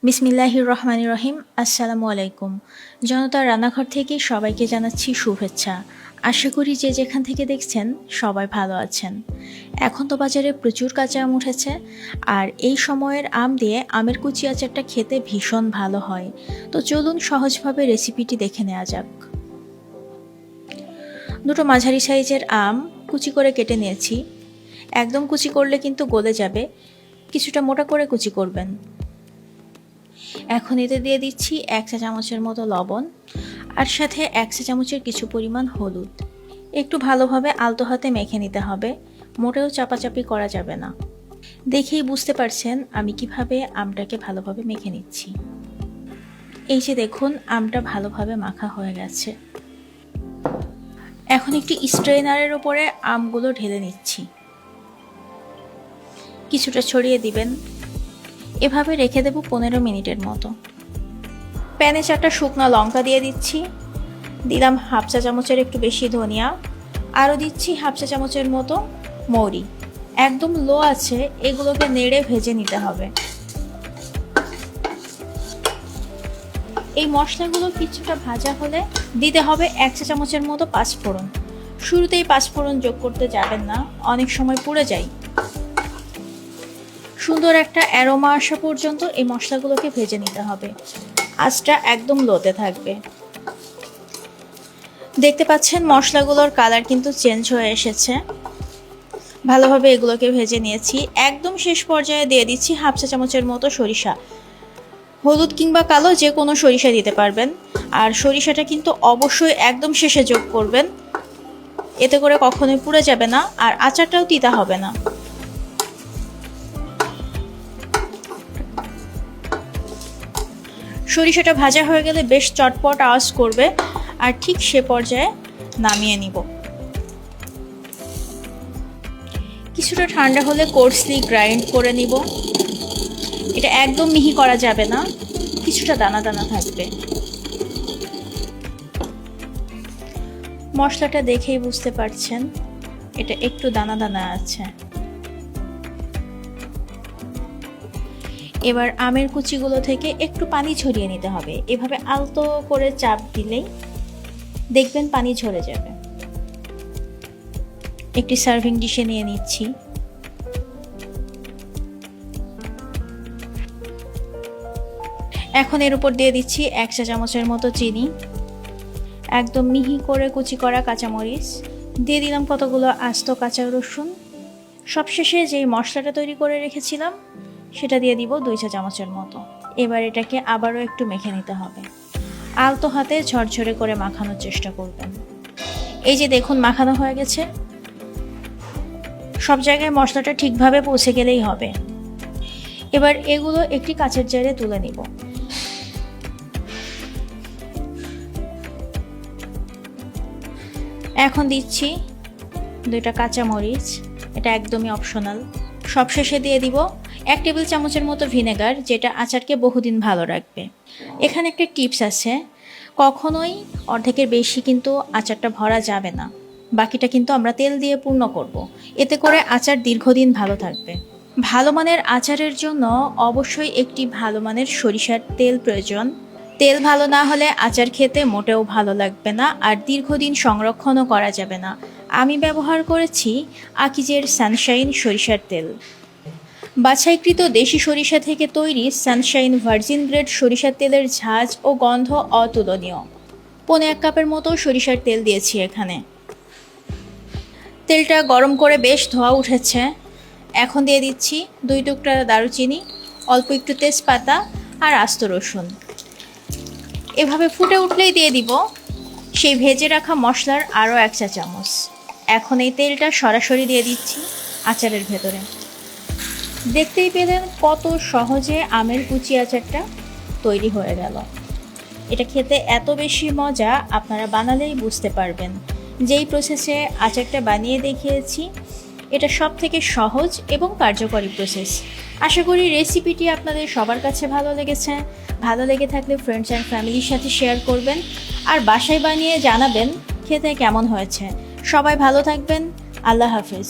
বিসমিল্লাহির রহমানির রহিম। আসসালামু আলাইকুম। জনতার রান্নাঘর থেকে সবাইকে জানাচ্ছি শুভেচ্ছা। আশা করি যে যেখান থেকে দেখছেন সবাই ভালো আছেন। এখন তো বাজারে প্রচুর কাঁচা আম উঠেছে, আর এই সময়ের আম দিয়ে আমের কুচি আচারটা খেতে ভীষণ ভালো হয়। তো চলুন সহজভাবে রেসিপিটি দেখে নেওয়া যাক। দুটো মাঝারি সাইজের আম কুচি করে কেটে নিয়েছি। একদম কুচি করলে কিন্তু গলে যাবে, কিছুটা মোটা করে কুচি করবেন। এখন এতে দিয়ে দিচ্ছি 1 চা চামচের মতো লবণ, আর সাথে 1 চা চামচের কিছু পরিমাণ হলুদ। একটু ভালোভাবে আলতো হাতে মেখে নিতে হবে, মোটেও চাপাচাপি করা যাবে না। দেখেই বুঝতে পারছেন আমি কিভাবে আমটাকে ভালোভাবে মেখে নিচ্ছি। এই যে দেখুন, আমটা ভালোভাবে মাখা হয়ে গেছে। এখন একটি স্ট্রেনারের উপরে আমগুলো ঢেলে নিচ্ছি। কিছুটা ছড়িয়ে দিবেন। এভাবে রেখে দেব 15 মিনিটের মতো। প্যানে 4টা শুকনো লঙ্কা দিয়ে দিচ্ছি, দিলাম 1/2 চা চামচের একটু বেশি ধনিয়া, আরও দিচ্ছি 1/2 চা চামচের মতো মৌরি। একদম লো আছে এগুলোকে নেড়ে ভেজে নিতে হবে। এই মশলাগুলো কিছুটা ভাজা হলে দিতে হবে 1 চা চামচের মতো পাঁচফোড়ন। শুরুতেই পাঁচফোড়ন যোগ করতে যাবেন না, অনেক সময় পুড়ে যায়। সুন্দর একটা অ্যারোমা আসা পর্যন্ত এই মশলাগুলোকে ভেজে নিতে হবে। আঁচটা একদম লোতে থাকবে। দেখতে পাচ্ছেন মশলাগুলোর কালার কিন্তু চেঞ্জ হয়ে এসেছে। ভালোভাবে এগুলোকে ভেজে নিয়েছি। একদম শেষ পর্যায়ে দিয়ে দিচ্ছি 1/2 চা চামচের মতো সরিষা। হলুদ কিংবা কালো যে কোনো সরিষা দিতে পারবেন, আর সরিষাটা কিন্তু অবশ্যই একদম শেষে যোগ করবেন, এতে করে কখনোই পুড়ে যাবে না আর আচারটাও তিতা হবে না। সরিষাটা ভাজা হয়ে গেলে বেশ চটপট আওয়াজ করবে, আর ঠিক সে পর্যায়ে নামিয়ে নিব। কিছুটা ঠান্ডা হলে কোর্সলি গ্রাইন্ড করে নিব। এটা একদম মিহি করা যাবে না, কিছুটা দানা দানা থাকবে। মশলাটা দেখেই বুঝতে পারছেন এটা একটু দানা দানা আছে। এবার আমের কুচিগুলো থেকে একটু পানি ঝরিয়ে নিতে হবে। এভাবে আলতো করে চাপ দিলেই দেখবেন পানি ঝরে যাবে। একটি সার্ভিং ডিশে নিয়ে নিচ্ছি। এখন এর উপর দিয়ে দিচ্ছি 1 চা চামচের মতো চিনি, একদম মিহি করে কুচি করা কাঁচামরিচ, দিয়ে দিলাম কতগুলো আস্ত কাঁচা রসুন। সবশেষে যেই মশলাটা তৈরি করে রেখেছিলাম সেটা দিয়ে দিব 2 চা চামচের মতো। এবার এটাকে আবারও একটু মেখে নিতে হবে। আলতো হাতে ঝরঝরে করে মাখানোর চেষ্টা করবেন। এই যে দেখুন মাখানো হয়ে গেছে। সব জায়গায় মশলাটা ঠিকভাবে পৌঁছে গেলেই হবে। এবার এগুলো একটি কাচের জারে তুলে নিব। এখন দিচ্ছি 2টা কাঁচামরিচ, এটা একদমই অপশনাল। সবশেষে দিয়ে দিব 1 টেবিল চামচের মতো ভিনেগার, যেটা আচারকে বহুদিন ভালো রাখবে। এখানে একটা টিপস আছে, কখনোই অর্ধেকের বেশি কিন্তু আচারটা ভরা যাবে না। বাকিটা কিন্তু আমরা তেল দিয়ে পূর্ণ করব, এতে করে আচার দীর্ঘদিন ভালো থাকবে। ভালো মানের আচারের জন্য অবশ্যই একটি ভালো মানের সরিষার তেল প্রয়োজন। তেল ভালো না হলে আচার খেতে মোটেও ভালো লাগবে না, আর দীর্ঘদিন সংরক্ষণও করা যাবে না। আমি ব্যবহার করেছি আকিজের সানশাইন সরিষার তেল। বাছাইকৃত দেশি সরিষা থেকে তৈরি সানশাইন ভার্জিন গ্রেড সরিষার তেলের ঝাঁজ ও গন্ধ অতুলনীয়। 1.5 কাপের মতো সরিষার তেল দিয়েছি এখানে। তেলটা গরম করে বেশ ধোয়া উঠেছে। এখন দিয়ে দিচ্ছি 2 টুকরা দারুচিনি, অল্প একটু তেজপাতা আর আস্ত রসুন। এভাবে ফুটে উঠলেই দিয়ে দিব সেই ভেজে রাখা মশলার আরও 1 চা চামচ। এখন এই তেলটা সরাসরি দিয়ে দিচ্ছি আচারের ভেতরে। দেখতেই পেলেন কত সহজে আমের কুচি আচারটা তৈরি হয়ে গেল। এটা খেতে এত বেশি মজা, আপনারা বানালেই বুঝতে পারবেন। যেই প্রসেসে আচারটা বানিয়ে দেখিয়েছি এটা সব থেকে সহজ এবং কার্যকরী প্রসেস। আশা করি রেসিপিটি আপনাদের সবার কাছে ভালো লেগেছে। ভালো লেগে থাকলে ফ্রেন্ডস অ্যান্ড ফ্যামিলির সাথে শেয়ার করবেন, আর বাসায় বানিয়ে জানাবেন খেতে কেমন হয়েছে। সবাই ভালো থাকবেন। আল্লাহ হাফেজ।